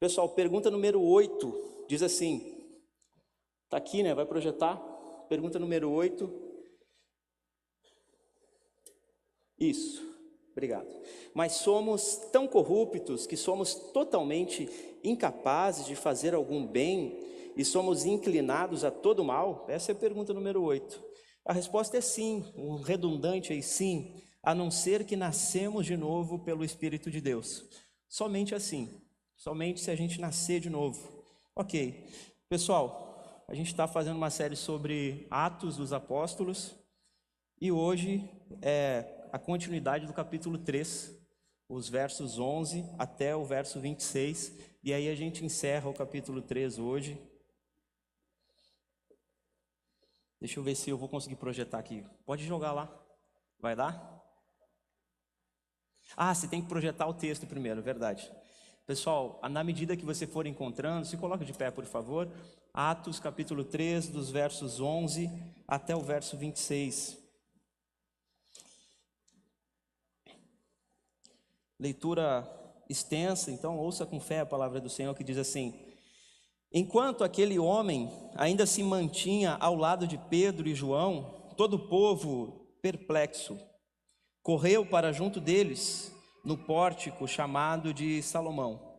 Pessoal, pergunta número 8 diz assim, tá aqui, né? Vai projetar. Pergunta número 8. Isso, obrigado. Mas somos tão corruptos que somos totalmente incapazes de fazer algum bem e somos inclinados a todo mal? Essa é a pergunta número 8. A resposta é sim, um redundante aí, sim, a não ser que nascemos de novo pelo Espírito de Deus. Somente assim, somente se a gente nascer de novo. Ok, pessoal, a gente está fazendo uma série sobre Atos dos Apóstolos e hoje é a continuidade do capítulo 3, os versos 11 até o verso 26, e aí a gente encerra o capítulo 3 hoje. Deixa eu ver se eu vou conseguir projetar aqui. Pode jogar lá. Vai dar? Ah, você tem que projetar o texto primeiro, verdade. Pessoal, na medida que você for encontrando, se coloca de pé, por favor. Atos, capítulo 3, dos versos 11 até o verso 26. Leitura extensa, então ouça com fé a palavra do Senhor, que diz assim: Enquanto aquele homem ainda se mantinha ao lado de Pedro e João, todo o povo, perplexo, correu para junto deles, no pórtico chamado de Salomão.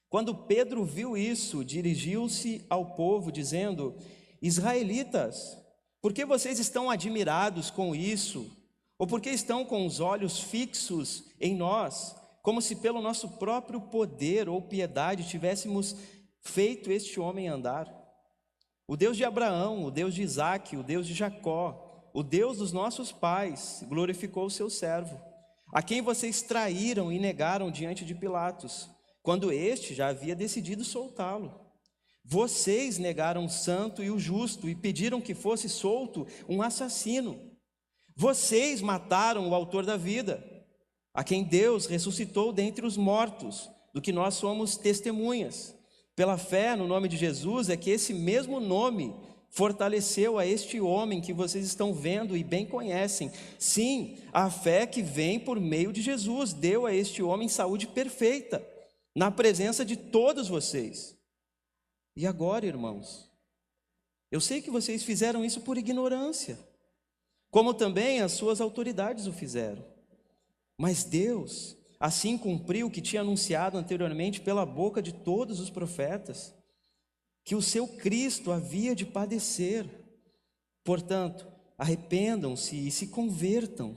Quando Pedro viu isso, dirigiu-se ao povo, dizendo: Israelitas, por que vocês estão admirados com isso? Ou por que estão com os olhos fixos em nós, como se pelo nosso próprio poder ou piedade tivéssemos feito este homem andar? O Deus de Abraão, o Deus de Isaque, o Deus de Jacó, o Deus dos nossos pais, glorificou o seu servo, a quem vocês traíram e negaram diante de Pilatos, quando este já havia decidido soltá-lo. Vocês negaram o santo e o justo e pediram que fosse solto um assassino. Vocês mataram o autor da vida, a quem Deus ressuscitou dentre os mortos, do que nós somos testemunhas. Pela fé no nome de Jesus é que esse mesmo nome fortaleceu a este homem que vocês estão vendo e bem conhecem. Sim, a fé que vem por meio de Jesus deu a este homem saúde perfeita, na presença de todos vocês. E agora, irmãos, eu sei que vocês fizeram isso por ignorância, como também as suas autoridades o fizeram. Mas Deus assim cumpriu o que tinha anunciado anteriormente pela boca de todos os profetas, que o seu Cristo havia de padecer. Portanto, arrependam-se e se convertam,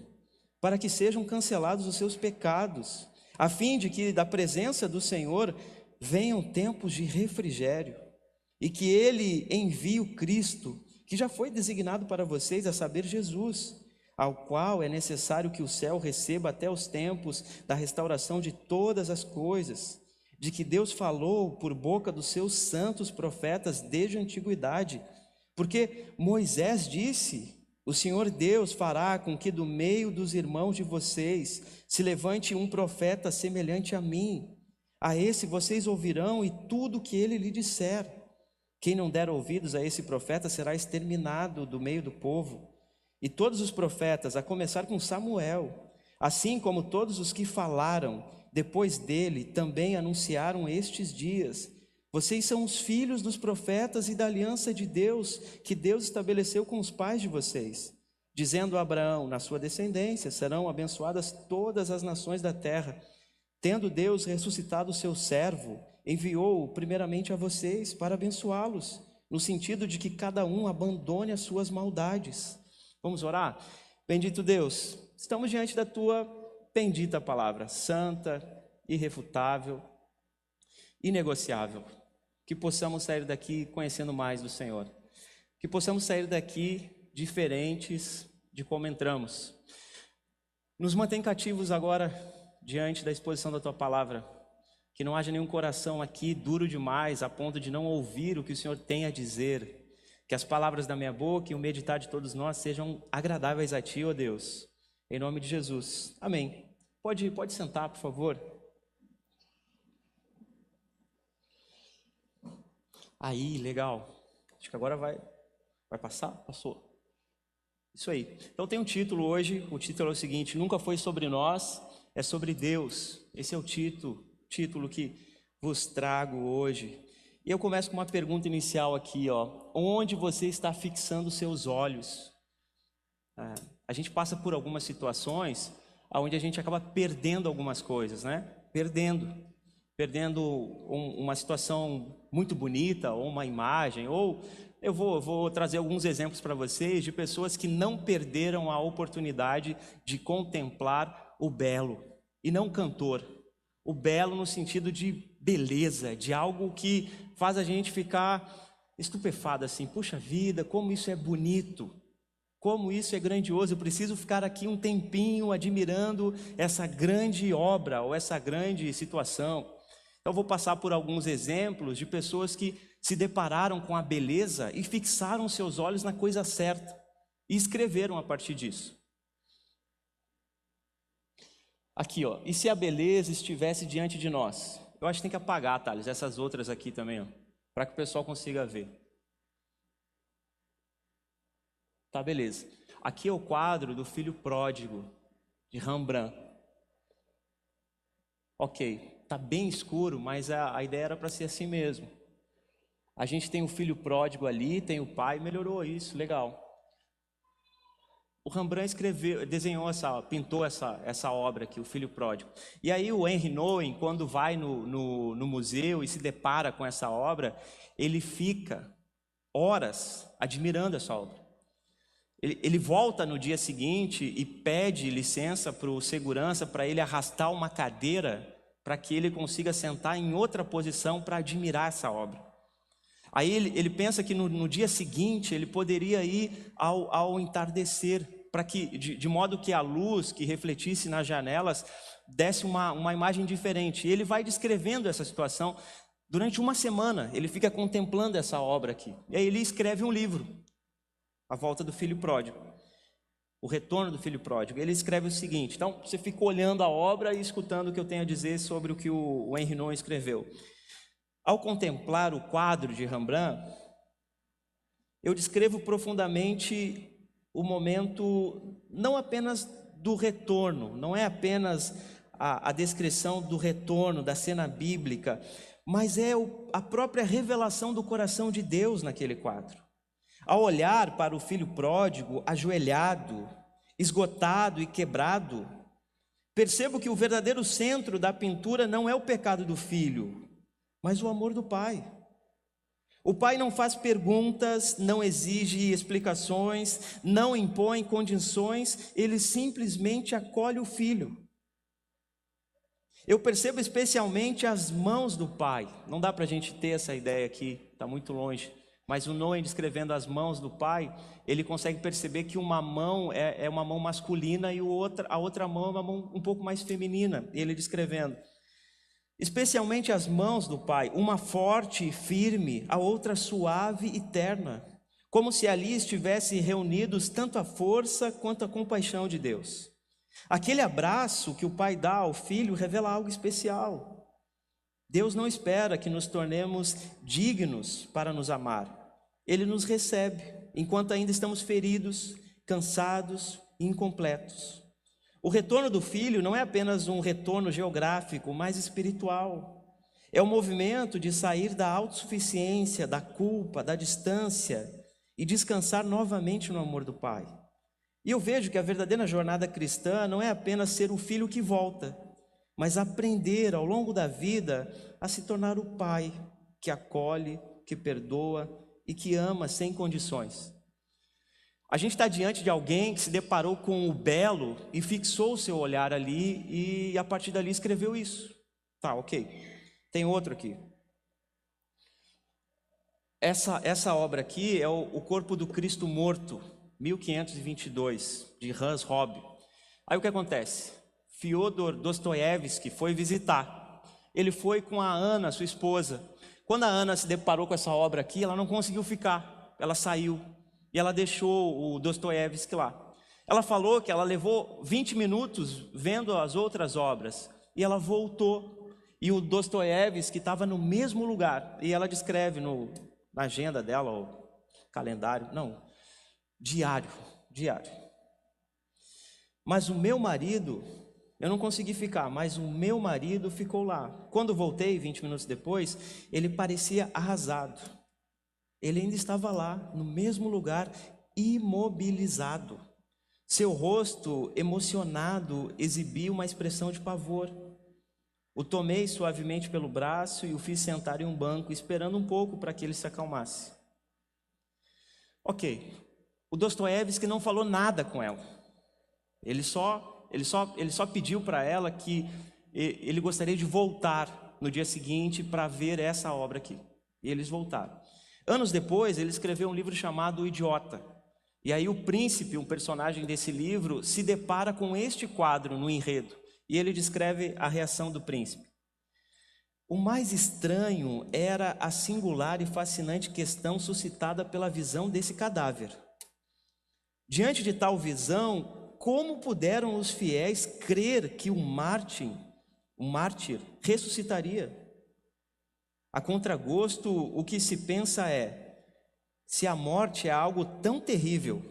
para que sejam cancelados os seus pecados, a fim de que da presença do Senhor venham tempos de refrigério, e que Ele envie o Cristo, que já foi designado para vocês, a saber, Jesus, ao qual é necessário que o céu receba até os tempos da restauração de todas as coisas, de que Deus falou por boca dos seus santos profetas desde a antiguidade, porque Moisés disse: o Senhor Deus fará com que do meio dos irmãos de vocês se levante um profeta semelhante a mim. A esse vocês ouvirão e tudo o que ele lhe disser. Quem não der ouvidos a esse profeta será exterminado do meio do povo. E todos os profetas, a começar com Samuel, assim como todos os que falaram depois dele, também anunciaram estes dias. Vocês são os filhos dos profetas e da aliança de Deus, que Deus estabeleceu com os pais de vocês, dizendo a Abraão: na sua descendência serão abençoadas todas as nações da terra. Tendo Deus ressuscitado o seu servo, enviou-o primeiramente a vocês para abençoá-los, no sentido de que cada um abandone as suas maldades. Vamos orar? Bendito Deus, estamos diante da tua bendita palavra, santa, irrefutável, inegociável. Que possamos sair daqui conhecendo mais do Senhor, que possamos sair daqui diferentes de como entramos. Nos mantém cativos agora diante da exposição da tua palavra, que não haja nenhum coração aqui duro demais a ponto de não ouvir o que o Senhor tem a dizer. Que as palavras da minha boca e o meditar de todos nós sejam agradáveis a ti, ó Deus, em nome de Jesus, amém. Pode sentar, por favor. Aí, legal, acho que agora vai passar? Passou. Isso aí. Então tem um título hoje, o título é o seguinte: nunca foi sobre nós, é sobre Deus. Esse é o título que vos trago hoje. E eu começo com uma pergunta inicial aqui, onde você está fixando seus olhos? A gente passa por algumas situações onde a gente acaba perdendo algumas coisas, né? Perdendo uma situação muito bonita, ou uma imagem, ou eu vou trazer alguns exemplos para vocês de pessoas que não perderam a oportunidade de contemplar o belo, e não cantor. O belo no sentido de beleza, de algo que faz a gente ficar estupefado assim, puxa vida, como isso é bonito, como isso é grandioso, eu preciso ficar aqui um tempinho admirando essa grande obra ou essa grande situação. Então, eu vou passar por alguns exemplos de pessoas que se depararam com a beleza e fixaram seus olhos na coisa certa e escreveram a partir disso. Aqui, e se a beleza estivesse diante de nós? Eu acho que tem que apagar, Thales, essas outras aqui também, para que o pessoal consiga ver. Tá, beleza. Aqui é o quadro do Filho Pródigo, de Rembrandt. Ok, tá bem escuro, mas a ideia era para ser assim mesmo. A gente tem o filho pródigo ali, tem o pai, melhorou isso, legal. O Rembrandt pintou essa obra aqui, o Filho Pródigo. E aí o Henri Nouwen, quando vai no museu e se depara com essa obra, ele fica horas admirando essa obra. Ele volta no dia seguinte e pede licença para o segurança para ele arrastar uma cadeira para que ele consiga sentar em outra posição para admirar essa obra. Aí ele pensa que no dia seguinte ele poderia ir ao entardecer, para que, de modo que a luz que refletisse nas janelas desse uma imagem diferente. E ele vai descrevendo essa situação durante uma semana, ele fica contemplando essa obra aqui. E aí ele escreve um livro, A Volta do Filho Pródigo, O Retorno do Filho Pródigo. Ele escreve o seguinte, então você fica olhando a obra e escutando o que eu tenho a dizer sobre o que o Henri Nouwen escreveu. Ao contemplar o quadro de Rembrandt, eu descrevo profundamente o momento, não apenas do retorno, não é apenas a descrição do retorno, da cena bíblica, mas é a própria revelação do coração de Deus naquele quadro. Ao olhar para o filho pródigo, ajoelhado, esgotado e quebrado, percebo que o verdadeiro centro da pintura não é o pecado do filho, mas o amor do pai. O pai não faz perguntas, não exige explicações, não impõe condições, ele simplesmente acolhe o filho. Eu percebo especialmente as mãos do pai. Não dá para a gente ter essa ideia aqui, está muito longe. Mas o Nouwen, descrevendo as mãos do pai, ele consegue perceber que uma mão é uma mão masculina e a outra mão é uma mão um pouco mais feminina. Ele descrevendo, especialmente as mãos do pai, uma forte e firme, a outra suave e terna, como se ali estivessem reunidos tanto a força quanto a compaixão de Deus. Aquele abraço que o pai dá ao filho revela algo especial. Deus não espera que nos tornemos dignos para nos amar. Ele nos recebe enquanto ainda estamos feridos, cansados e incompletos. O retorno do filho não é apenas um retorno geográfico, mas espiritual. É o movimento de sair da autossuficiência, da culpa, da distância e descansar novamente no amor do pai. E eu vejo que a verdadeira jornada cristã não é apenas ser o filho que volta, mas aprender ao longo da vida a se tornar o pai que acolhe, que perdoa e que ama sem condições. A gente está diante de alguém que se deparou com o belo e fixou o seu olhar ali e a partir dali escreveu isso. Tá, ok. Tem outro aqui. Essa obra aqui é o Corpo do Cristo Morto, 1522, de Hans Hobbe. Aí o que acontece? Fyodor Dostoiévski foi visitar. Ele foi com a Ana, sua esposa. Quando a Ana se deparou com essa obra aqui, ela não conseguiu ficar. Ela saiu e ela deixou o Dostoiévski lá. Ela falou que ela levou 20 minutos vendo as outras obras e ela voltou. E o Dostoiévski estava no mesmo lugar. E ela descreve na agenda dela, ou calendário, não, diário. Mas o meu marido Eu não consegui ficar, mas o meu marido ficou lá. Quando voltei, 20 minutos depois, ele parecia arrasado. Ele ainda estava lá, no mesmo lugar, imobilizado. Seu rosto, emocionado, exibia uma expressão de pavor. O tomei suavemente pelo braço e o fiz sentar em um banco, esperando um pouco para que ele se acalmasse. Ok, o Dostoiévski não falou nada com ela. Ele só pediu para ela que ele gostaria de voltar no dia seguinte para ver essa obra aqui. E eles voltaram. Anos depois, ele escreveu um livro chamado O Idiota. E aí o príncipe, um personagem desse livro, se depara com este quadro no enredo. E ele descreve a reação do príncipe. O mais estranho era a singular e fascinante questão suscitada pela visão desse cadáver. Diante de tal visão, como puderam os fiéis crer que o mártir ressuscitaria? A contragosto, o que se pensa é: se a morte é algo tão terrível,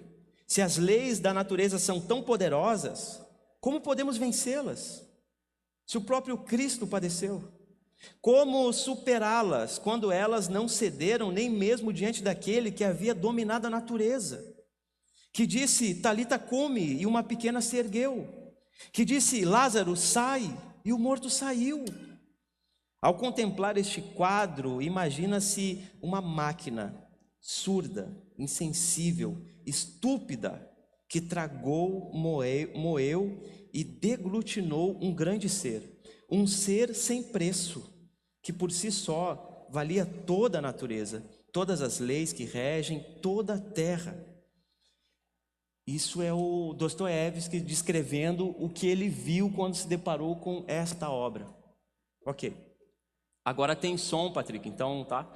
se as leis da natureza são tão poderosas, como podemos vencê-las? Se o próprio Cristo padeceu, como superá-las quando elas não cederam nem mesmo diante daquele que havia dominado a natureza? Que disse, Talita cumi, e uma pequena se ergueu. Que disse, Lázaro, sai, e o morto saiu. Ao contemplar este quadro, imagina-se uma máquina surda, insensível, estúpida, que tragou, moeu e deglutinou um grande ser, um ser sem preço, que por si só valia toda a natureza, todas as leis que regem toda a terra. Isso é o Dostoiévski descrevendo o que ele viu quando se deparou com esta obra. Ok. Agora tem som, Patrick, então, tá?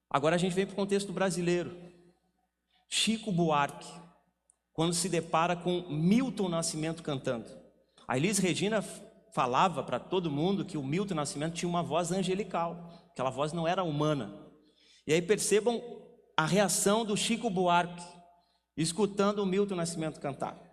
Agora a gente vem para o contexto brasileiro. Chico Buarque, quando se depara com Milton Nascimento cantando. A Elis Regina falava para todo mundo que o Milton Nascimento tinha uma voz angelical, aquela voz não era humana. E aí percebam a reação do Chico Buarque, escutando o Milton Nascimento cantar.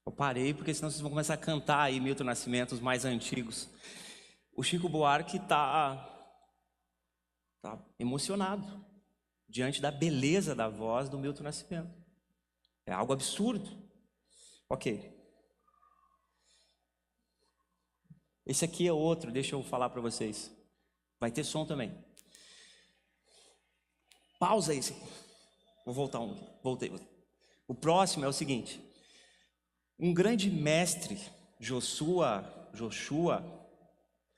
Eu parei porque senão vocês vão começar a cantar aí Milton Nascimento, os mais antigos. O Chico Buarque tá emocionado diante da beleza da voz do Milton Nascimento. É algo absurdo. Ok. Esse aqui é outro, deixa eu falar para vocês. Vai ter som também. Pausa esse. Vou voltar um. Voltei. O próximo é o seguinte. Um grande mestre, Joshua,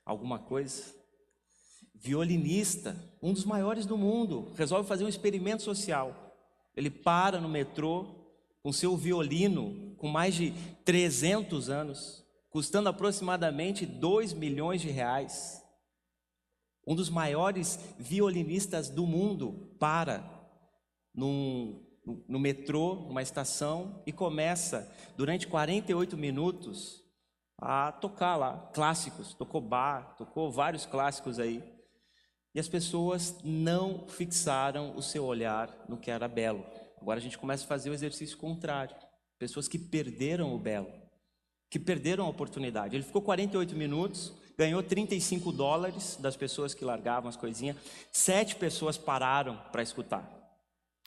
alguma coisa, violinista, um dos maiores do mundo, resolve fazer um experimento social. Ele para no metrô com seu violino, com mais de 300 anos, custando aproximadamente 2 milhões de reais. Um dos maiores violinistas do mundo para no metrô, numa estação, e começa, durante 48 minutos, a tocar lá, clássicos, tocou Bach, tocou vários clássicos aí, e as pessoas não fixaram o seu olhar no que era belo. Agora a gente começa a fazer o exercício contrário, pessoas que perderam o belo, que perderam a oportunidade. Ele ficou 48 minutos, ganhou $35 das pessoas que largavam as coisinhas, 7 pessoas pararam para escutar.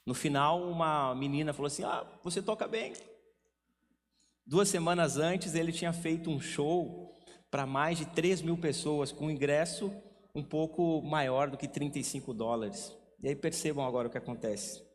No final, uma menina falou assim, você toca bem. 2 semanas antes, ele tinha feito um show para mais de 3.000 pessoas, com um ingresso um pouco maior do que $35. E aí percebam agora o que acontece.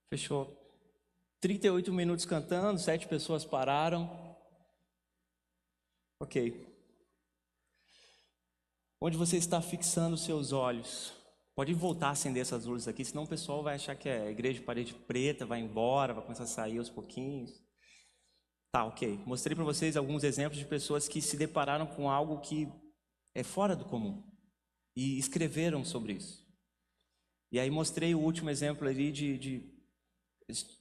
Fechou. 38 minutos cantando, 7 pessoas pararam. Ok. Onde você está fixando os seus olhos? Pode voltar a acender essas luzes aqui, senão o pessoal vai achar que é igreja de parede preta, vai embora, vai começar a sair aos pouquinhos. Tá, ok. Mostrei para vocês alguns exemplos de pessoas que se depararam com algo que é fora do comum e escreveram sobre isso. E aí mostrei o último exemplo ali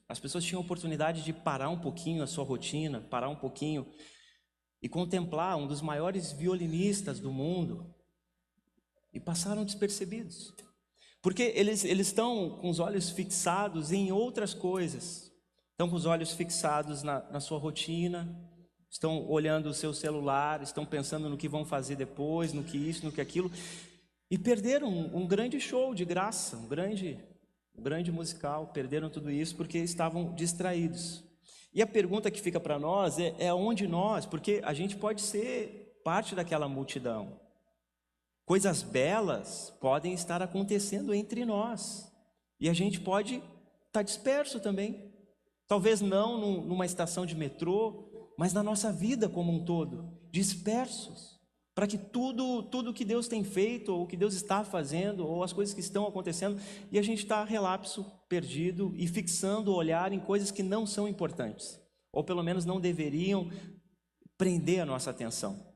as pessoas tinham a oportunidade de parar um pouquinho a sua rotina, parar um pouquinho e contemplar um dos maiores violinistas do mundo e passaram despercebidos. Porque eles estão com os olhos fixados em outras coisas, estão com os olhos fixados na sua rotina, estão olhando o seu celular, estão pensando no que vão fazer depois, no que isso, no que aquilo, e perderam um grande show de graça, um grande musical, perderam tudo isso porque estavam distraídos. E a pergunta que fica para nós é onde nós, porque a gente pode ser parte daquela multidão. Coisas belas podem estar acontecendo entre nós. E a gente pode estar disperso também. Talvez não numa estação de metrô, mas na nossa vida como um todo, dispersos. Para que tudo que Deus tem feito, ou que Deus está fazendo, ou as coisas que estão acontecendo, e a gente está relapso, perdido, e fixando o olhar em coisas que não são importantes, ou pelo menos não deveriam prender a nossa atenção.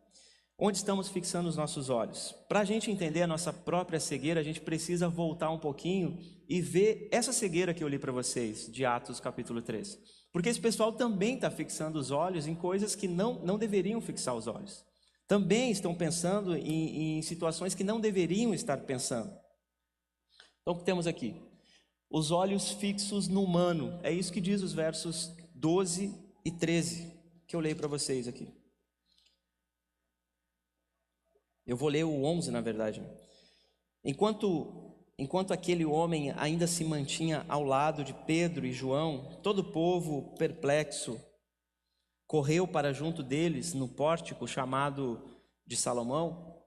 Onde estamos fixando os nossos olhos? Para a gente entender a nossa própria cegueira, a gente precisa voltar um pouquinho e ver essa cegueira que eu li para vocês, de Atos capítulo 3. Porque esse pessoal também está fixando os olhos em coisas que não deveriam fixar os olhos. Também estão pensando em situações que não deveriam estar pensando. Então, o que temos aqui? Os olhos fixos no humano. É isso que diz os versos 12 e 13, que eu leio para vocês aqui. Eu vou ler o 11, na verdade. Enquanto aquele homem ainda se mantinha ao lado de Pedro e João, todo o povo, perplexo, correu para junto deles no pórtico chamado de Salomão.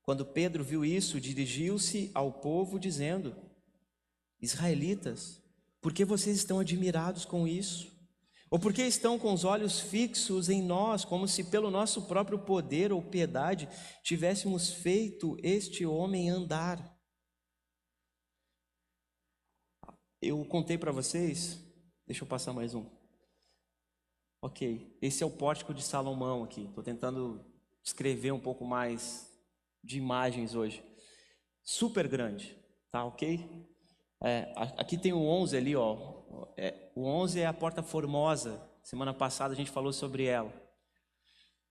Quando Pedro viu isso, dirigiu-se ao povo dizendo: Israelitas, por que vocês estão admirados com isso? Ou por que estão com os olhos fixos em nós, como se pelo nosso próprio poder ou piedade tivéssemos feito este homem andar? Eu contei para vocês, deixa eu passar mais um. Ok, esse é o pórtico de Salomão aqui. Estou tentando escrever um pouco mais de imagens hoje. Super grande, tá ok? Aqui tem o 11 ali, ó. O 11 é a Porta Formosa. Semana passada a gente falou sobre ela.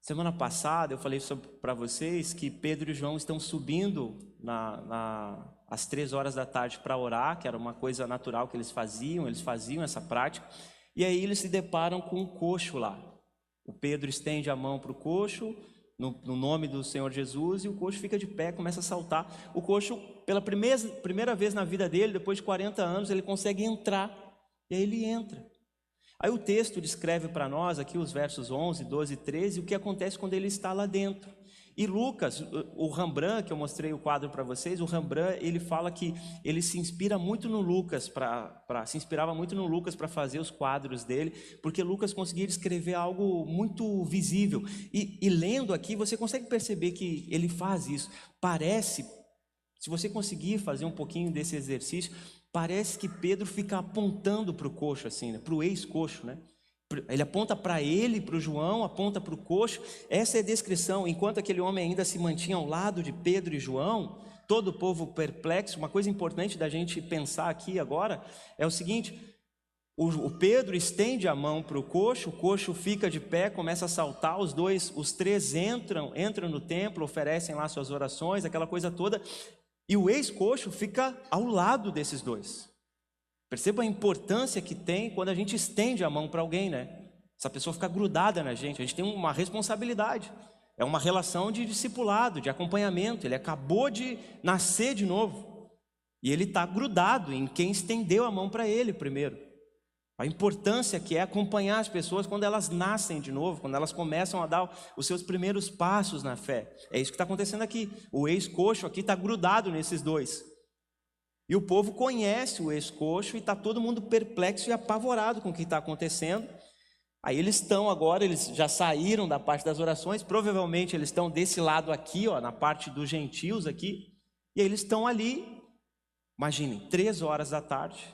Semana passada eu falei para vocês que Pedro e João estão subindo às 3 horas da tarde para orar, que era uma coisa natural que eles faziam essa prática. E aí eles se deparam com um coxo lá. O Pedro estende a mão para o coxo, no nome do Senhor Jesus, e o coxo fica de pé, começa a saltar. O coxo, pela primeira vez na vida dele, depois de 40 anos, ele consegue entrar. E aí ele entra. Aí o texto descreve para nós, aqui os versos 11, 12 e 13, o que acontece quando ele está lá dentro. E Lucas, o Rembrandt, que eu mostrei o quadro para vocês, o Rembrandt, ele fala que ele se inspira muito no Lucas, se inspirava muito no Lucas para fazer os quadros dele, porque Lucas conseguia escrever algo muito visível. E lendo aqui, você consegue perceber que ele faz isso. Parece, se você conseguir fazer um pouquinho desse exercício, parece que Pedro fica apontando para o coxo, assim, né? Para o ex-coxo, né? Ele aponta para ele, para o João, aponta para o coxo. Essa é a descrição. Enquanto aquele homem ainda se mantinha ao lado de Pedro e João, todo o povo perplexo. Uma coisa importante da gente pensar aqui agora é o seguinte: o Pedro estende a mão para o coxo fica de pé, começa a saltar, os três entram no templo, oferecem lá suas orações, aquela coisa toda, e o ex-coxo fica ao lado desses dois. Perceba a importância que tem quando a gente estende a mão para alguém, né? Essa pessoa fica grudada na gente, a gente tem uma responsabilidade. É uma relação de discipulado, de acompanhamento. Ele acabou de nascer de novo. E ele está grudado em quem estendeu a mão para ele primeiro. A importância que é acompanhar as pessoas quando elas nascem de novo, quando elas começam a dar os seus primeiros passos na fé. É isso que está acontecendo aqui. O ex-coxo aqui está grudado nesses dois. E o povo conhece o ex-coxo e está todo mundo perplexo e apavorado com o que está acontecendo. Aí eles estão agora, eles já saíram da parte das orações, provavelmente eles estão desse lado aqui, ó, na parte dos gentios aqui, e aí eles estão ali, imaginem, 3 horas da tarde,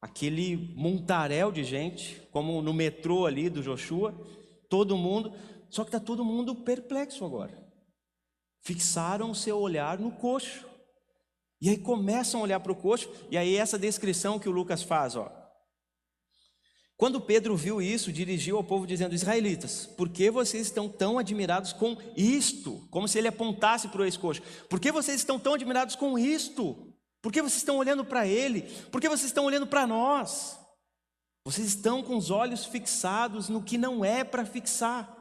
aquele montaréu de gente, como no metrô ali do Joshua, todo mundo, só que está todo mundo perplexo agora. Fixaram o seu olhar no coxo. E aí começam a olhar para o coxo, e aí essa descrição que o Lucas faz, ó. Quando Pedro viu isso, dirigiu ao povo dizendo: israelitas, por que vocês estão tão admirados com isto? Como se ele apontasse para o ex-coxo. Por que vocês estão tão admirados com isto? Por que vocês estão olhando para ele? Por que vocês estão olhando para nós? Vocês estão com os olhos fixados no que não é para fixar.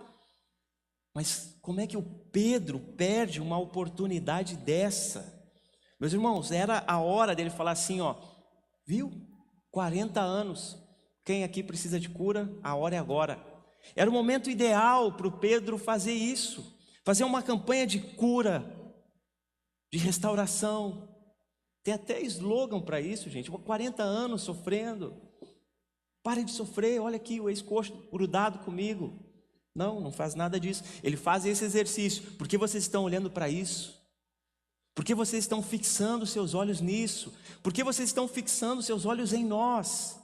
Mas como é que o Pedro perde uma oportunidade dessa? Meus irmãos, era a hora dele falar assim, ó, viu? 40 anos, quem aqui precisa de cura? A hora é agora. Era o momento ideal para o Pedro fazer isso, fazer uma campanha de cura, de restauração. Tem até slogan para isso, gente. 40 anos sofrendo. Pare de sofrer, olha aqui o ex-coxo grudado comigo. Não faz nada disso. Ele faz esse exercício. Por que vocês estão olhando para isso? Por que vocês estão fixando seus olhos nisso? Por que vocês estão fixando seus olhos em nós?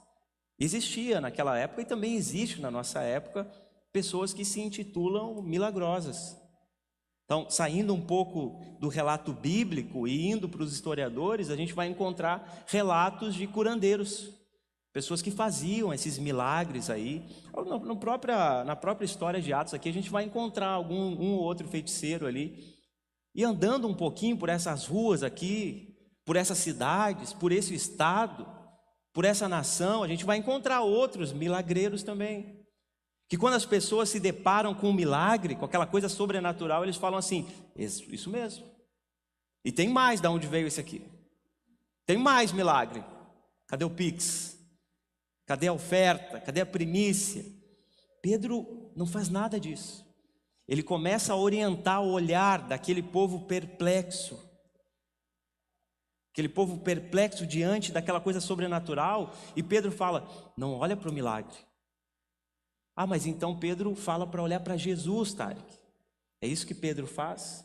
Existia naquela época e também existe na nossa época pessoas que se intitulam milagrosas. Então, saindo um pouco do relato bíblico e indo para os historiadores, a gente vai encontrar relatos de curandeiros, pessoas que faziam esses milagres aí. Na própria história de Atos aqui, a gente vai encontrar um ou outro feiticeiro ali. E andando um pouquinho por essas ruas aqui, por essas cidades, por esse estado, por essa nação, a gente vai encontrar outros milagreiros também. Que quando as pessoas se deparam com um milagre, com aquela coisa sobrenatural, eles falam assim, isso mesmo. E tem mais de onde veio esse aqui. Tem mais milagre. Cadê o Pix? Cadê a oferta? Cadê a primícia? Pedro não faz nada disso. Ele começa a orientar o olhar daquele povo perplexo. Aquele povo perplexo diante daquela coisa sobrenatural. E Pedro fala, não olha para o milagre. Ah, mas então Pedro fala para olhar para Jesus, Tarek. É isso que Pedro faz.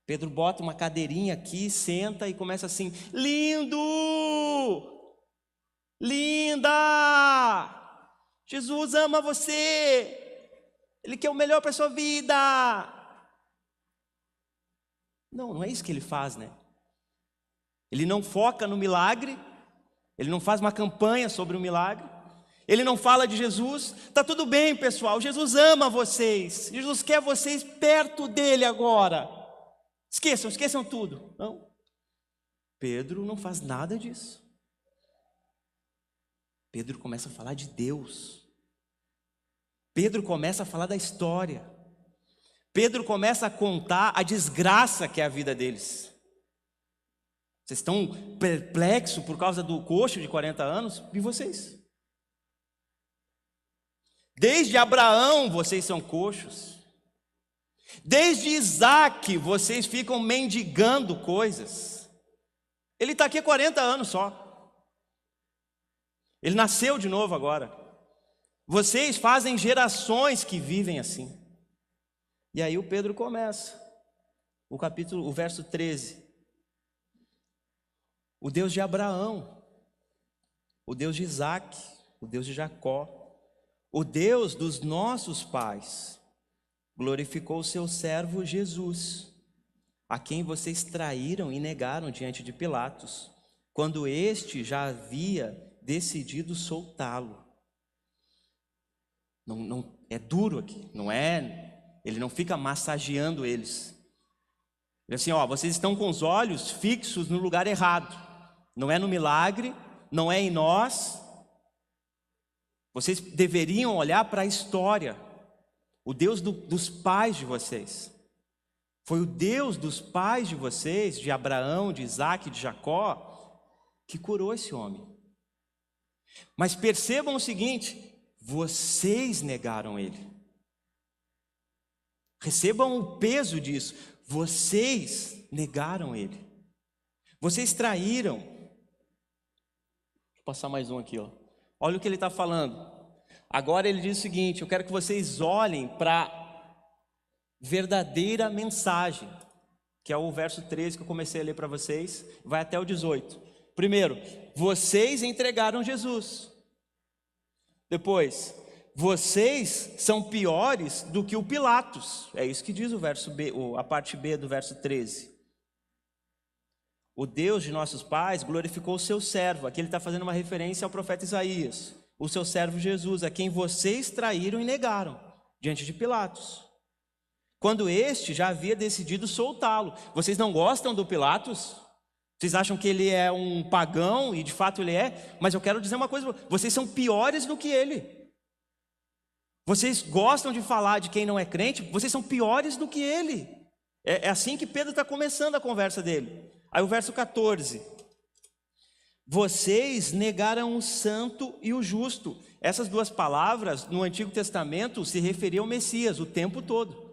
Pedro bota uma cadeirinha aqui, senta e começa assim, lindo! Linda! Jesus ama você! Ele quer o melhor para a sua vida. Não é isso que ele faz, né? Ele não foca no milagre, ele não faz uma campanha sobre o milagre, ele não fala de Jesus. Tá tudo bem, pessoal, Jesus ama vocês, Jesus quer vocês perto dele agora. Esqueçam tudo. Não. Pedro não faz nada disso. Pedro começa a falar de Deus. Pedro começa a falar da história. Pedro começa a contar a desgraça que é a vida deles. Vocês estão perplexos por causa do coxo de 40 anos? E vocês? Desde Abraão vocês são coxos. Desde Isaac vocês ficam mendigando coisas. Ele está aqui há 40 anos só. Ele nasceu de novo agora. Vocês fazem gerações que vivem assim. E aí o Pedro começa, o verso 13. O Deus de Abraão, o Deus de Isaac, o Deus de Jacó, o Deus dos nossos pais, glorificou o seu servo Jesus, a quem vocês traíram e negaram diante de Pilatos, quando este já havia decidido soltá-lo. Não é duro aqui, não é? Ele não fica massageando eles. Ele assim, vocês estão com os olhos fixos no lugar errado. Não é no milagre, não é em nós. Vocês deveriam olhar para a história. O Deus dos pais de vocês. Foi o Deus dos pais de vocês, de Abraão, de Isaac, de Jacó, que curou esse homem. Mas percebam o seguinte: vocês negaram ele. Recebam o peso disso. Vocês negaram ele. Vocês traíram. Vou passar mais um aqui, ó. Olha o que ele está falando. Agora ele diz o seguinte: eu quero que vocês olhem para a verdadeira mensagem, que é o verso 13 que eu comecei a ler para vocês, vai até o 18. Primeiro, vocês entregaram Jesus. Depois, vocês são piores do que o Pilatos. É isso que diz o verso B, a parte B do verso 13. O Deus de nossos pais glorificou o seu servo. Aqui ele está fazendo uma referência ao profeta Isaías. O seu servo Jesus, a quem vocês traíram e negaram diante de Pilatos, quando este já havia decidido soltá-lo. Vocês não gostam do Pilatos? Vocês acham que ele é um pagão, e de fato ele é, mas eu quero dizer uma coisa: vocês são piores do que ele. Vocês gostam de falar de quem não é crente, vocês são piores do que ele. É assim que Pedro está começando a conversa dele. Aí o verso 14: vocês negaram o santo e o justo. Essas duas palavras no Antigo Testamento se referiam ao Messias o tempo todo.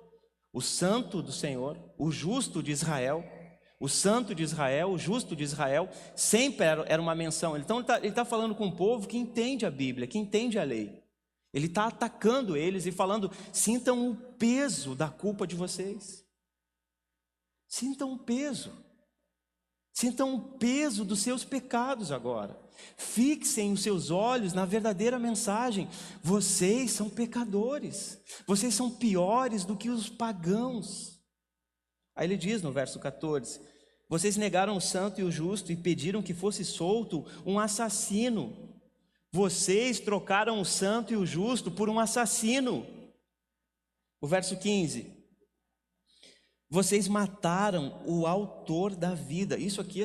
O santo do Senhor, o justo de Israel. O santo de Israel, o justo de Israel, sempre era uma menção. Então ele está falando com um povo que entende a Bíblia, que entende a lei. Ele está atacando eles e falando: sintam o peso da culpa de vocês. Sintam o peso. Sintam o peso dos seus pecados agora. Fixem os seus olhos na verdadeira mensagem. Vocês são pecadores. Vocês são piores do que os pagãos. Aí ele diz no verso 14: vocês negaram o santo e o justo e pediram que fosse solto um assassino. Vocês trocaram o santo e o justo por um assassino. O verso 15: vocês mataram o autor da vida. Isso aqui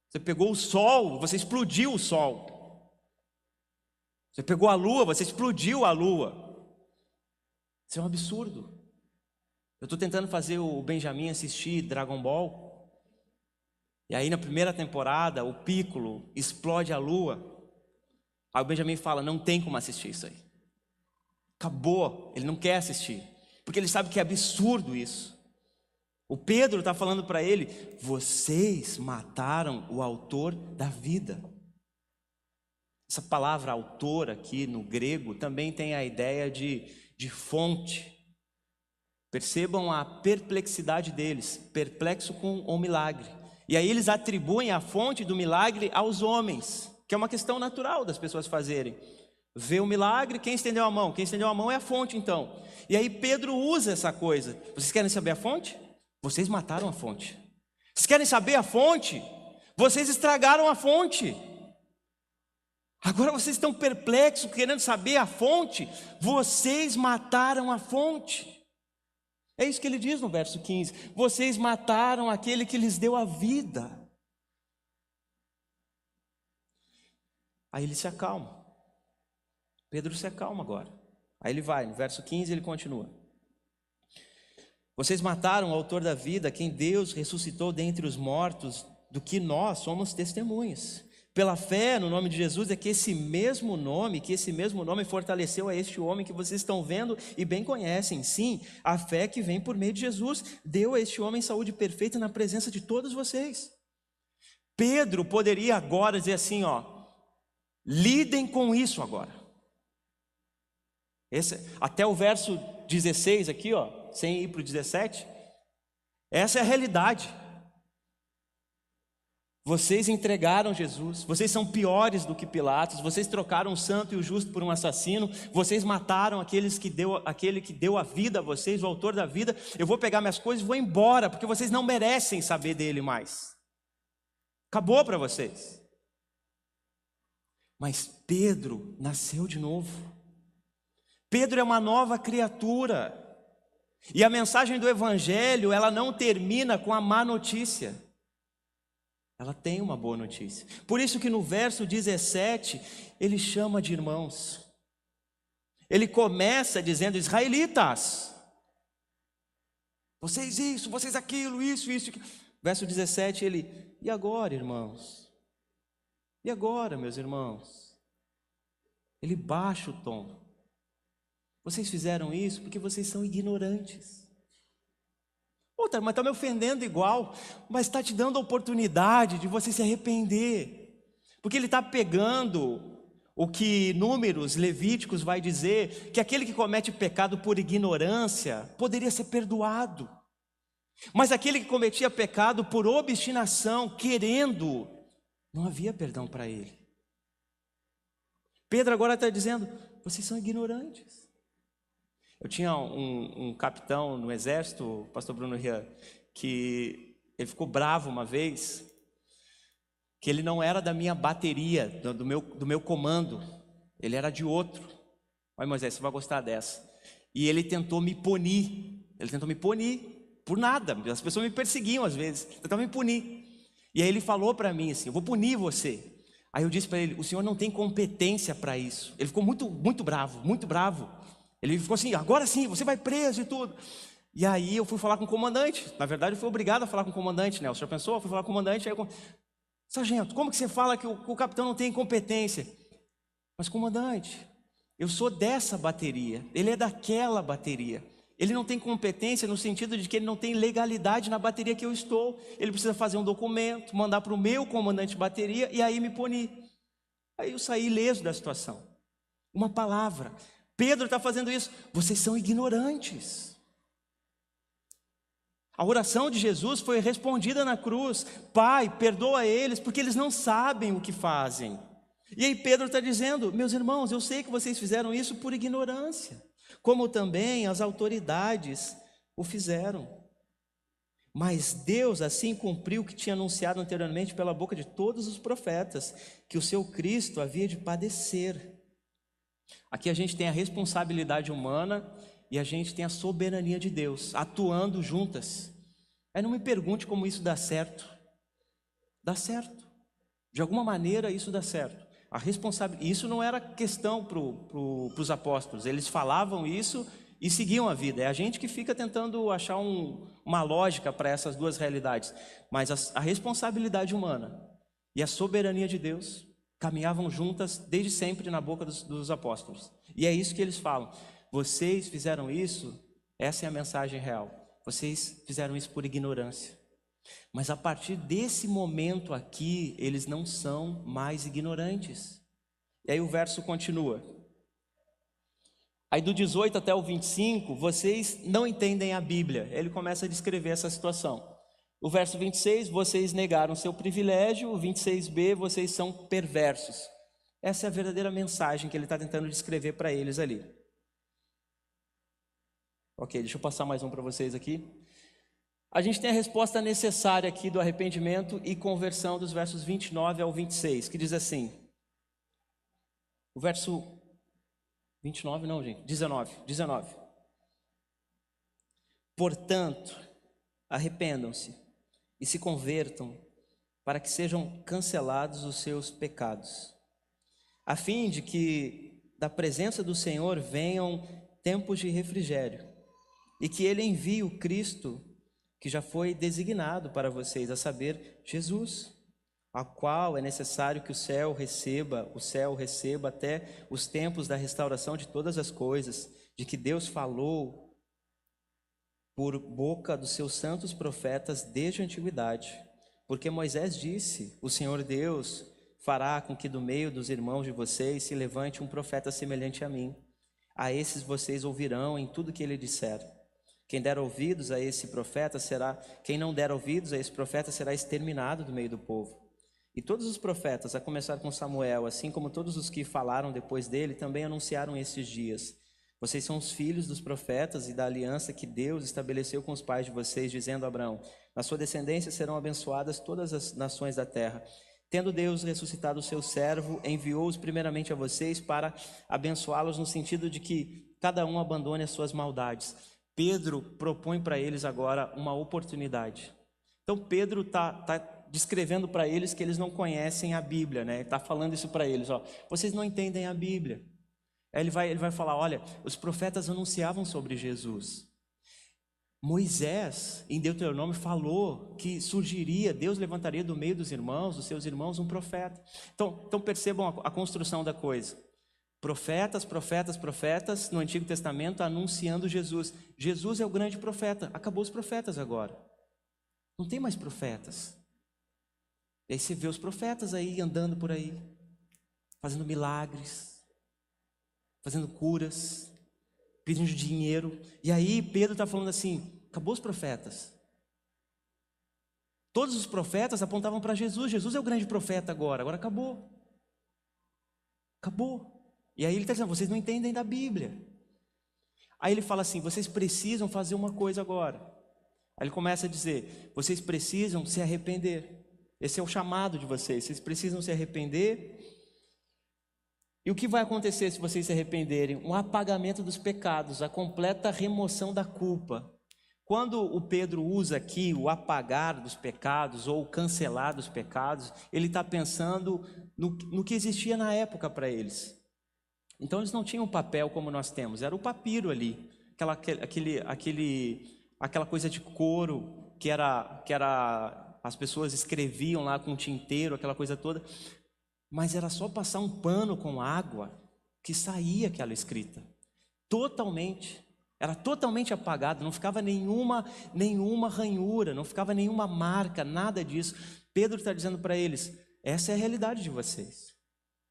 você pegou o sol, você explodiu o sol. Você pegou a lua, você explodiu a lua. Isso é um absurdo. Eu estou tentando fazer o Benjamin assistir Dragon Ball. E aí na primeira temporada o Piccolo explode a lua. Aí o Benjamin fala: não tem como assistir isso aí. Acabou, ele não quer assistir. Porque ele sabe que é absurdo isso. O Pedro está falando para ele: vocês mataram o autor da vida. Essa palavra autor aqui no grego também tem a ideia de fonte. Percebam a perplexidade deles, perplexo com o milagre. E aí eles atribuem a fonte do milagre aos homens, que é uma questão natural das pessoas fazerem. Vê o milagre, quem estendeu a mão? Quem estendeu a mão é a fonte, então. E aí Pedro usa essa coisa. Vocês querem saber a fonte? Vocês mataram a fonte. Vocês querem saber a fonte? Vocês estragaram a fonte. Agora vocês estão perplexos, querendo saber a fonte? Vocês mataram a fonte. É isso que ele diz no verso 15. Vocês mataram aquele que lhes deu a vida. Aí ele se acalma. Pedro se acalma agora. Aí ele vai, no verso 15 ele continua: vocês mataram o autor da vida, quem Deus ressuscitou dentre os mortos, do que nós somos testemunhas. Pela fé no nome de Jesus é que esse mesmo nome fortaleceu a este homem que vocês estão vendo e bem conhecem. Sim, a fé que vem por meio de Jesus deu a este homem saúde perfeita na presença de todos vocês. Pedro poderia agora dizer assim, lidem com isso agora. Até o verso 16 aqui, sem ir para o 17, essa é a realidade. Vocês entregaram Jesus, vocês são piores do que Pilatos, vocês trocaram o santo e o justo por um assassino, vocês mataram aquele que deu a vida a vocês, o autor da vida. Eu vou pegar minhas coisas e vou embora, porque vocês não merecem saber dele mais. Acabou para vocês. Mas Pedro nasceu de novo. Pedro é uma nova criatura. E a mensagem do Evangelho, ela não termina com a má notícia. Ela tem uma boa notícia. Por isso que no verso 17, ele chama de irmãos. Ele começa dizendo: israelitas, vocês isso, vocês aquilo, isso. Verso 17, ele: e agora, irmãos? E agora, meus irmãos? Ele baixa o tom. Vocês fizeram isso porque vocês são ignorantes. Mas está me ofendendo igual, mas está te dando a oportunidade de você se arrepender, porque ele está pegando o que Números, Levíticos vai dizer, que aquele que comete pecado por ignorância poderia ser perdoado, mas aquele que cometia pecado por obstinação, querendo, não havia perdão para ele. Pedro agora está dizendo: vocês são ignorantes. Eu tinha um capitão no exército, o pastor Bruno Rian, que ele ficou bravo uma vez, que ele não era da minha bateria, do meu comando, ele era de outro. Olha, Moisés, você vai gostar dessa. E ele tentou me punir, por nada, as pessoas me perseguiam às vezes, tentavam me punir. E aí ele falou para mim assim: eu vou punir você. Aí eu disse para ele: o senhor não tem competência para isso. Ele ficou muito bravo, muito bravo. Ele ficou assim: agora sim, você vai preso e tudo. E aí eu fui falar com o comandante. Na verdade eu fui obrigado a falar com o comandante, né? O senhor pensou? Eu fui falar com o comandante. Aí sargento, como que você fala que o capitão não tem competência? Mas comandante, eu sou dessa bateria, ele é daquela bateria. Ele não tem competência no sentido de que ele não tem legalidade na bateria que eu estou. Ele precisa fazer um documento, mandar para o meu comandante de bateria e aí me punir. Aí eu saí ileso da situação. Uma palavra. Pedro está fazendo isso: vocês são ignorantes. A oração de Jesus foi respondida na cruz: Pai, perdoa eles, porque eles não sabem o que fazem. E aí Pedro está dizendo: meus irmãos, eu sei que vocês fizeram isso por ignorância, como também as autoridades o fizeram. Mas Deus assim cumpriu o que tinha anunciado anteriormente pela boca de todos os profetas, que o seu Cristo havia de padecer. Aqui a gente tem a responsabilidade humana e a gente tem a soberania de Deus, atuando juntas. Aí não me pergunte como isso dá certo. Dá certo. De alguma maneira isso dá certo. Isso não era questão para os apóstolos. Eles falavam isso e seguiam a vida. É a gente que fica tentando achar uma lógica para essas duas realidades. Mas a responsabilidade humana e a soberania de Deus caminhavam juntas desde sempre na boca dos apóstolos. E é isso que eles falam: vocês fizeram isso, essa é a mensagem real. Vocês fizeram isso por ignorância. Mas a partir desse momento aqui, eles não são mais ignorantes. E aí o verso continua. Aí do 18 até o 25, vocês não entendem a Bíblia. Ele começa a descrever essa situação. O verso 26, vocês negaram seu privilégio. O 26b, vocês são perversos. Essa é a verdadeira mensagem que ele está tentando descrever para eles ali. Ok, deixa eu passar mais um para vocês aqui. A gente tem a resposta necessária aqui do arrependimento e conversão dos versos 29 ao 26, que diz assim. O verso 29 não, gente, 19. Portanto, arrependam-se e se convertam, para que sejam cancelados os seus pecados, a fim de que da presença do Senhor venham tempos de refrigério, e que Ele envie o Cristo que já foi designado para vocês, a saber, Jesus, a qual é necessário que o céu receba até os tempos da restauração de todas as coisas, de que Deus falou por boca dos seus santos profetas desde a antiguidade. Porque Moisés disse: o Senhor Deus fará com que do meio dos irmãos de vocês se levante um profeta semelhante a mim. A esses vocês ouvirão em tudo que ele disser. Quem der ouvidos a esse profeta quem não der ouvidos a esse profeta será exterminado do meio do povo. E todos os profetas, a começar com Samuel, assim como todos os que falaram depois dele, também anunciaram esses dias. Vocês são os filhos dos profetas e da aliança que Deus estabeleceu com os pais de vocês, dizendo a Abraão: na sua descendência serão abençoadas todas as nações da terra. Tendo Deus ressuscitado o seu servo, enviou-os primeiramente a vocês para abençoá-los no sentido de que cada um abandone as suas maldades. Pedro propõe para eles agora uma oportunidade. Então Pedro está descrevendo para eles que eles não conhecem a Bíblia, né? Está falando isso para eles, vocês não entendem a Bíblia. Aí ele vai falar: olha, os profetas anunciavam sobre Jesus. Moisés, em Deuteronômio, falou que surgiria, Deus levantaria do meio dos seus irmãos, um profeta. Então percebam a construção da coisa. Profetas no Antigo Testamento anunciando Jesus. Jesus é o grande profeta. Acabou os profetas agora. Não tem mais profetas. E aí você vê os profetas aí andando por aí, fazendo milagres, fazendo curas, pedindo dinheiro. E aí Pedro está falando assim: acabou os profetas. Todos os profetas apontavam para Jesus. Jesus é o grande profeta agora acabou. Acabou. E aí ele está dizendo: vocês não entendem da Bíblia. Aí ele fala assim: vocês precisam fazer uma coisa agora. Aí ele começa a dizer: vocês precisam se arrepender. Esse é o chamado de vocês precisam se arrepender. E o que vai acontecer se vocês se arrependerem? Um apagamento dos pecados, a completa remoção da culpa. Quando o Pedro usa aqui o apagar dos pecados ou cancelar dos pecados, ele está pensando no que existia na época para eles. Então eles não tinham papel como nós temos, era o papiro ali, aquela coisa de couro que era as pessoas escreviam lá com tinteiro, aquela coisa toda. Mas era só passar um pano com água que saía aquela escrita. Era totalmente apagado, não ficava nenhuma ranhura, não ficava nenhuma marca, nada disso. Pedro está dizendo para eles: essa é a realidade de vocês.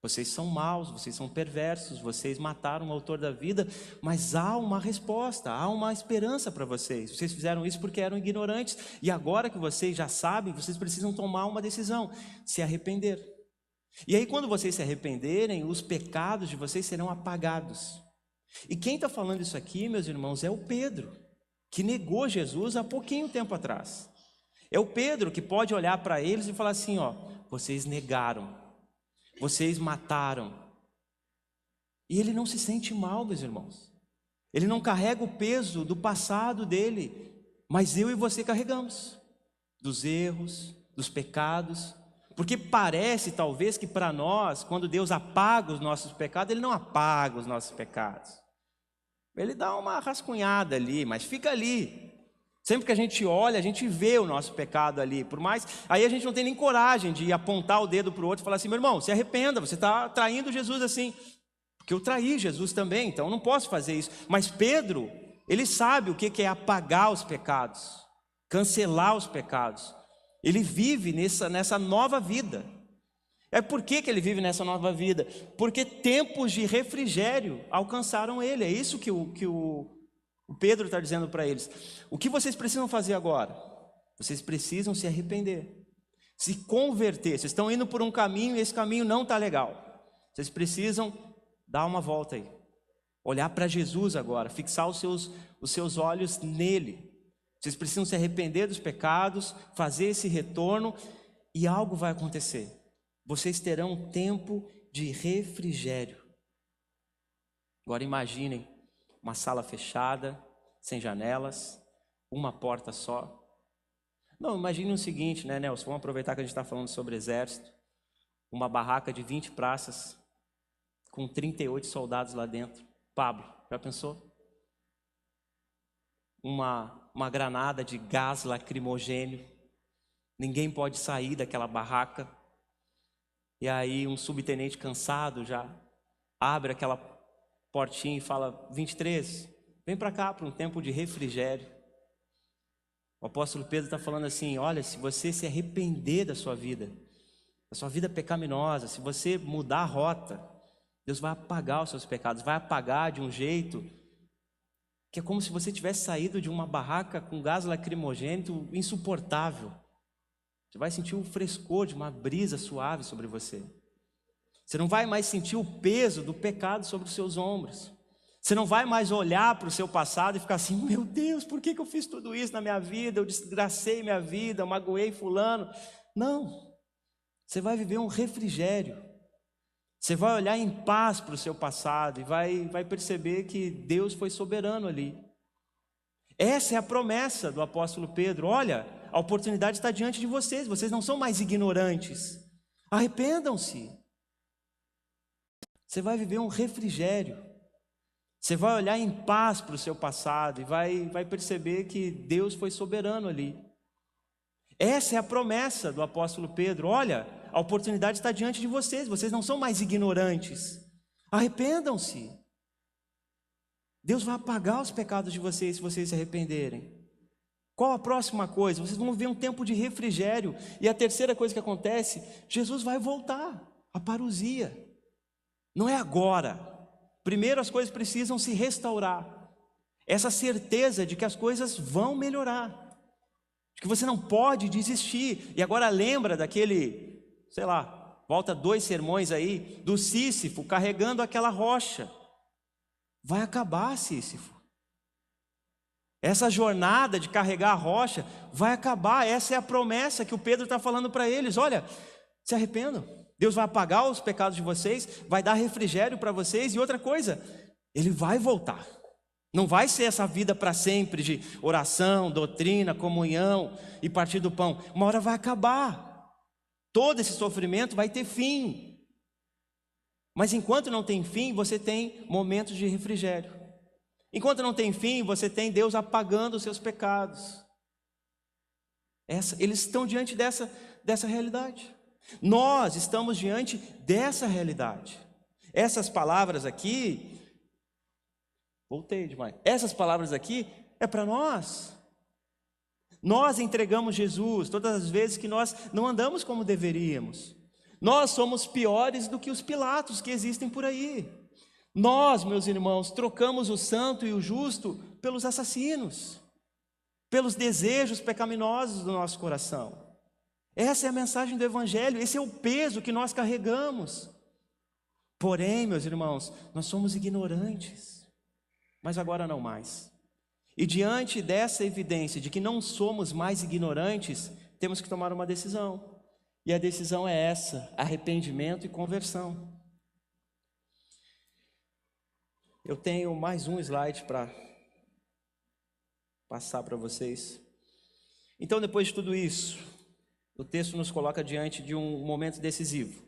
Vocês são maus, vocês são perversos, vocês mataram o autor da vida, mas há uma resposta, há uma esperança para vocês. Vocês fizeram isso porque eram ignorantes, e agora que vocês já sabem, vocês precisam tomar uma decisão: se arrepender. E aí, quando vocês se arrependerem, os pecados de vocês serão apagados. E quem está falando isso aqui, meus irmãos, é o Pedro, que negou Jesus há pouquinho tempo atrás. É o Pedro que pode olhar para eles e falar assim: vocês negaram, vocês mataram. E ele não se sente mal, meus irmãos. Ele não carrega o peso do passado dele, mas eu e você carregamos, dos erros, dos pecados. Porque parece talvez que para nós, quando Deus apaga os nossos pecados, Ele não apaga os nossos pecados. Ele dá uma rascunhada ali, mas fica ali. Sempre que a gente olha, a gente vê o nosso pecado ali. Por mais, aí a gente não tem nem coragem de apontar o dedo para o outro e falar assim: meu irmão, se arrependa, você está traindo Jesus assim. Porque eu traí Jesus também, então eu não posso fazer isso. Mas Pedro, ele sabe o que é apagar os pecados, cancelar os pecados. Ele vive nessa nova vida. Por que ele vive nessa nova vida? Porque tempos de refrigério alcançaram ele. É isso que o Pedro está dizendo para eles. O que vocês precisam fazer agora? Vocês precisam se arrepender, se converter. Vocês estão indo por um caminho e esse caminho não está legal. Vocês precisam dar uma volta aí, olhar para Jesus agora, fixar os seus olhos nele. Vocês precisam se arrepender dos pecados, fazer esse retorno, e algo vai acontecer. Vocês terão um tempo de refrigério. Agora imaginem uma sala fechada, sem janelas, uma porta só. Não, imagine o seguinte, né, Nelson? Vamos aproveitar que a gente está falando sobre exército. Uma barraca de 20 praças, com 38 soldados lá dentro. Pablo, já pensou? Uma granada de gás lacrimogêneo. Ninguém pode sair daquela barraca. E aí um subtenente cansado já abre aquela portinha e fala: 23, vem para cá para um tempo de refrigério. O apóstolo Pedro está falando assim: olha, se você se arrepender da sua vida pecaminosa, se você mudar a rota, Deus vai apagar os seus pecados, vai apagar de um jeito que é como se você tivesse saído de uma barraca com gás lacrimogêneo insuportável. Você vai sentir o frescor de uma brisa suave sobre você. Você não vai mais sentir o peso do pecado sobre os seus ombros. Você não vai mais olhar para o seu passado e ficar assim: meu Deus, por que eu fiz tudo isso na minha vida? Eu desgracei minha vida, eu magoei fulano. Não, você vai viver um refrigério. Você vai olhar em paz para o seu passado e vai perceber que Deus foi soberano ali. Essa é a promessa do apóstolo Pedro: olha, a oportunidade está diante de vocês, vocês não são mais ignorantes, arrependam-se. Você vai viver um refrigério. Você vai olhar em paz para o seu passado e vai perceber que Deus foi soberano ali. Essa é a promessa do apóstolo Pedro: olha, a oportunidade está diante de vocês, vocês não são mais ignorantes, arrependam-se. Deus vai apagar os pecados de vocês se vocês se arrependerem. Qual a próxima coisa? Vocês vão viver um tempo de refrigério. E a terceira coisa que acontece: Jesus vai voltar, a parousia. Não é agora. Primeiro as coisas precisam se restaurar. Essa certeza de que as coisas vão melhorar, de que você não pode desistir. E agora lembra daquele, sei lá, volta 2 sermões aí, do Sísifo carregando aquela rocha. Vai acabar, Sísifo. Essa jornada de carregar a rocha vai acabar. Essa é a promessa que o Pedro está falando para eles: olha, se arrependam. Deus vai apagar os pecados de vocês, vai dar refrigério para vocês. E outra coisa, Ele vai voltar. Não vai ser essa vida para sempre de oração, doutrina, comunhão e partir do pão. Uma hora vai acabar. Todo esse sofrimento vai ter fim. Mas enquanto não tem fim, você tem momentos de refrigério. Enquanto não tem fim, você tem Deus apagando os seus pecados. Eles estão diante dessa realidade. Nós estamos diante dessa realidade. Essas palavras aqui, voltei demais. Essas palavras aqui é para nós. Nós entregamos Jesus todas as vezes que nós não andamos como deveríamos. Nós somos piores do que os Pilatos que existem por aí. Nós, meus irmãos, trocamos o santo e o justo pelos assassinos, pelos desejos pecaminosos do nosso coração. Essa é a mensagem do Evangelho, esse é o peso que nós carregamos. Porém, meus irmãos, nós somos ignorantes, mas agora não mais. E diante dessa evidência de que não somos mais ignorantes, temos que tomar uma decisão. E a decisão é essa: arrependimento e conversão. Eu tenho mais um slide para passar para vocês. Então, depois de tudo isso, o texto nos coloca diante de um momento decisivo.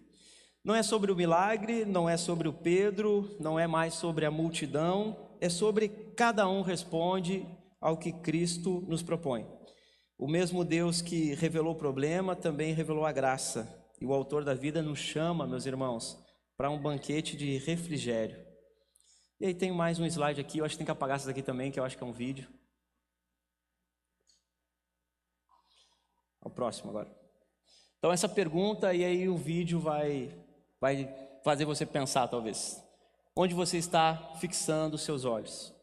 Não é sobre o milagre, não é sobre o Pedro, não é mais sobre a multidão, é sobre cada um responde ao que Cristo nos propõe. O mesmo Deus que revelou o problema também revelou a graça. E o autor da vida nos chama, meus irmãos, para um banquete de refrigério. E aí tem mais um slide aqui, eu acho que tem que apagar isso daqui também, que eu acho que é um vídeo. O próximo agora. Então essa pergunta, e aí o vídeo vai fazer você pensar talvez. Onde você está fixando os seus olhos?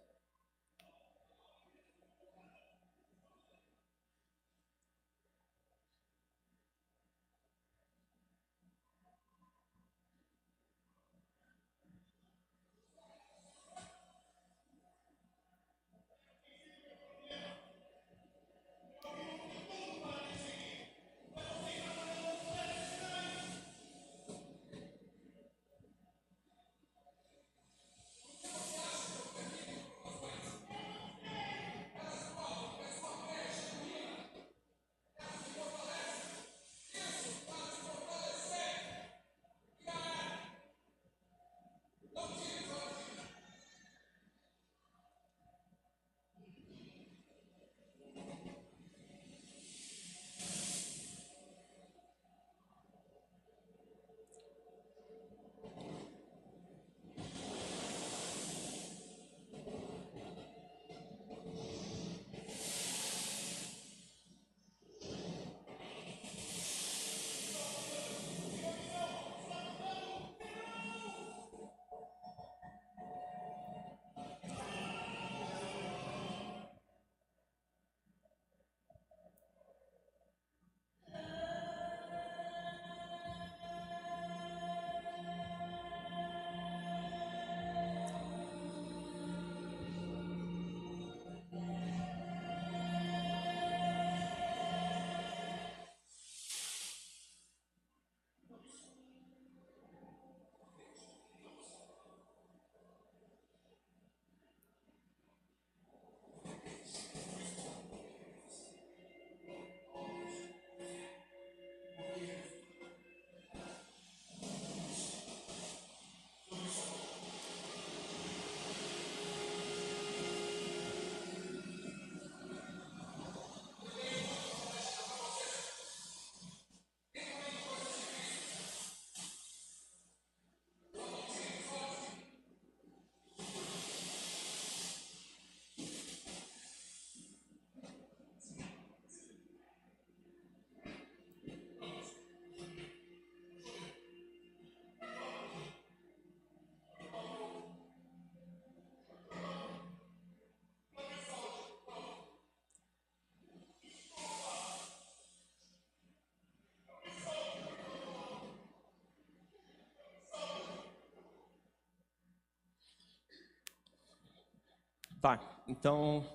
Tá, então,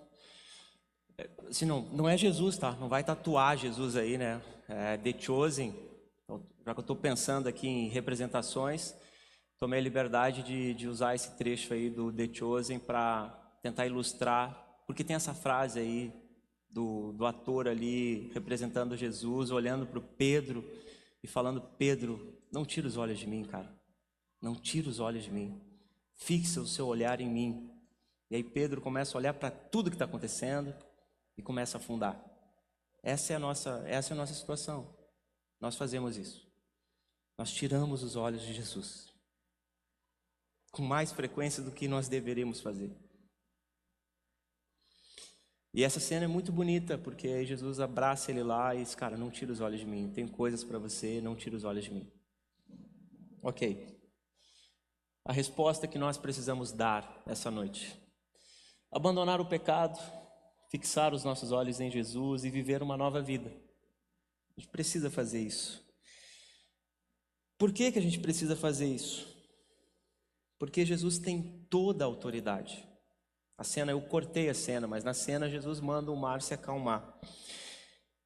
assim, não é Jesus, tá? Não vai tatuar Jesus aí, né? É The Chosen. Então, já que eu estou pensando aqui em representações, tomei a liberdade de usar esse trecho aí do The Chosen para tentar ilustrar, porque tem essa frase aí do ator ali representando Jesus, olhando para o Pedro e falando: Pedro, não tira os olhos de mim, cara. Não tira os olhos de mim. Fixa o seu olhar em mim. E aí Pedro começa a olhar para tudo que está acontecendo e começa a afundar. Essa é a nossa situação. Nós fazemos isso. Nós tiramos os olhos de Jesus com mais frequência do que nós deveríamos fazer. E essa cena é muito bonita, porque aí Jesus abraça ele lá e diz: cara, não tira os olhos de mim. Tem coisas para você, não tira os olhos de mim. Ok. A resposta que nós precisamos dar essa noite: abandonar o pecado, fixar os nossos olhos em Jesus e viver uma nova vida. A gente precisa fazer isso. Por que a gente precisa fazer isso? Porque Jesus tem toda a autoridade. A cena, eu cortei a cena, mas na cena Jesus manda o mar se acalmar.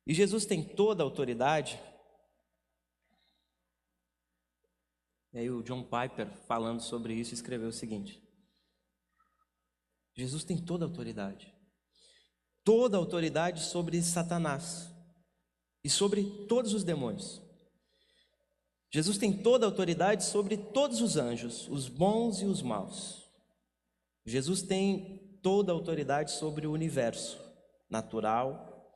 E Jesus tem toda a autoridade. E aí o John Piper, falando sobre isso, escreveu o seguinte: Jesus tem toda a autoridade. Toda a autoridade sobre Satanás e sobre todos os demônios. Jesus tem toda a autoridade sobre todos os anjos, os bons e os maus. Jesus tem toda a autoridade sobre o universo natural,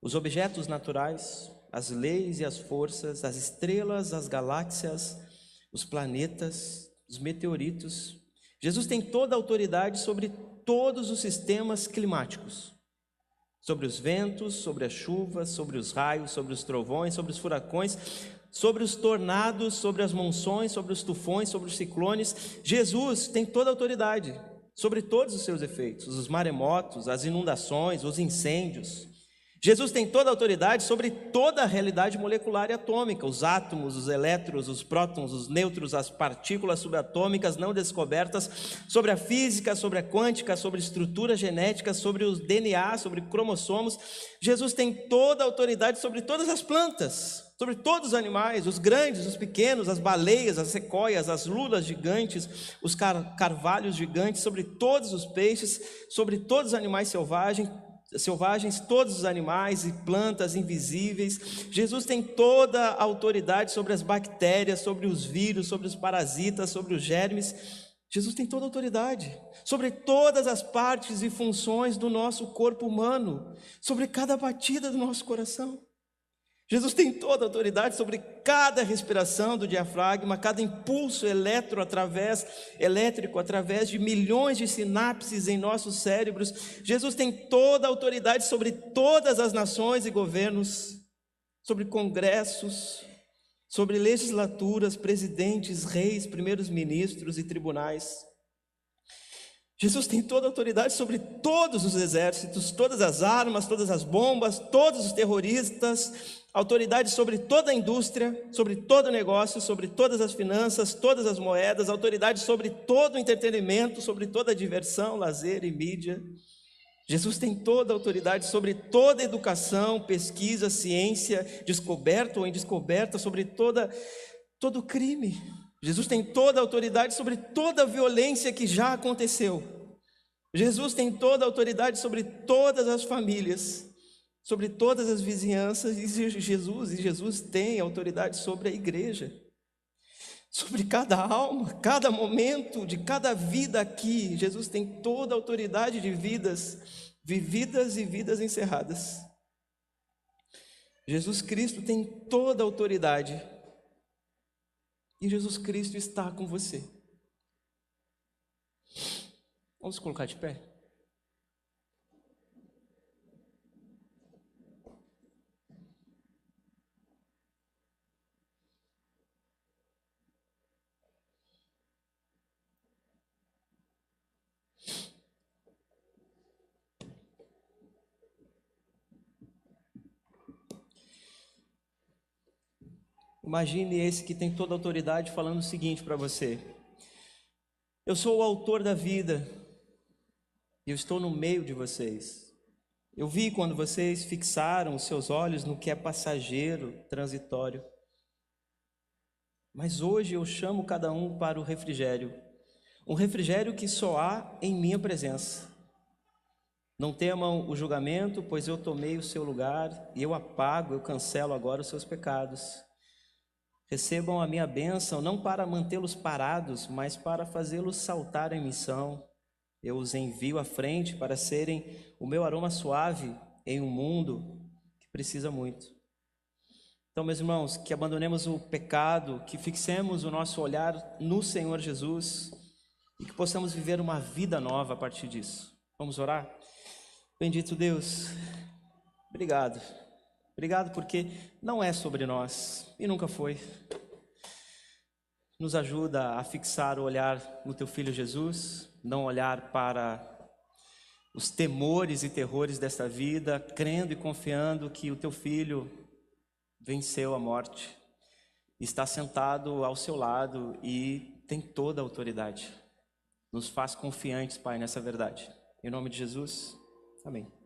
os objetos naturais, as leis e as forças, as estrelas, as galáxias, os planetas, os meteoritos. Jesus tem toda a autoridade sobre todos os sistemas climáticos, sobre os ventos, sobre as chuvas, sobre os raios, sobre os trovões, sobre os furacões, sobre os tornados, sobre as monções, sobre os tufões, sobre os ciclones. Jesus tem toda a autoridade sobre todos os seus efeitos, os maremotos, as inundações, os incêndios. Jesus tem toda a autoridade sobre toda a realidade molecular e atômica, os átomos, os elétrons, os prótons, os nêutrons, as partículas subatômicas não descobertas, sobre a física, sobre a quântica, sobre estrutura genética, sobre os DNA, sobre cromossomos. Jesus tem toda a autoridade sobre todas as plantas, sobre todos os animais, os grandes, os pequenos, as baleias, as sequoias, as lulas gigantes, os carvalhos gigantes, sobre todos os peixes, sobre todos os animais selvagens, todos os animais e plantas invisíveis. Jesus tem toda a autoridade sobre as bactérias, sobre os vírus, sobre os parasitas, sobre os germes. Jesus tem toda a autoridade sobre todas as partes e funções do nosso corpo humano, sobre cada batida do nosso coração. Jesus tem toda a autoridade sobre cada respiração do diafragma, cada impulso elétrico através de milhões de sinapses em nossos cérebros. Jesus tem toda a autoridade sobre todas as nações e governos, sobre congressos, sobre legislaturas, presidentes, reis, primeiros ministros e tribunais. Jesus tem toda a autoridade sobre todos os exércitos, todas as armas, todas as bombas, todos os terroristas, autoridade sobre toda a indústria, sobre todo o negócio, sobre todas as finanças, todas as moedas, autoridade sobre todo o entretenimento, sobre toda a diversão, lazer e mídia. Jesus tem toda a autoridade sobre toda a educação, pesquisa, ciência, descoberta ou indescoberta, sobre todo crime. Jesus tem toda a autoridade sobre toda a violência que já aconteceu. Jesus tem toda a autoridade sobre todas as famílias, sobre todas as vizinhanças, e Jesus tem autoridade sobre a igreja, sobre cada alma, cada momento de cada vida aqui. Jesus tem toda a autoridade de vidas vividas e vidas encerradas. Jesus Cristo tem toda a autoridade, e Jesus Cristo está com você. Vamos colocar de pé? Imagine esse que tem toda a autoridade falando o seguinte para você: eu sou o autor da vida, Eu estou no meio de vocês. Eu vi quando vocês fixaram os seus olhos no que é passageiro, transitório. Mas hoje eu chamo cada um para o refrigério. Um refrigério que só há em minha presença. Não temam o julgamento, pois eu tomei o seu lugar e eu apago, eu cancelo agora os seus pecados. Recebam a minha bênção, não para mantê-los parados, mas para fazê-los saltar em missão. Eu os envio à frente para serem o meu aroma suave em um mundo que precisa muito. Então, meus irmãos, que abandonemos o pecado, que fixemos o nosso olhar no Senhor Jesus e que possamos viver uma vida nova a partir disso. Vamos orar? Bendito Deus, obrigado. Obrigado porque não é sobre nós e nunca foi. Nos ajuda a fixar o olhar no Teu Filho Jesus, não olhar para os temores e terrores desta vida, crendo e confiando que o Teu Filho venceu a morte, está sentado ao seu lado e tem toda a autoridade. Nos faz confiantes, Pai, nessa verdade. Em nome de Jesus, amém.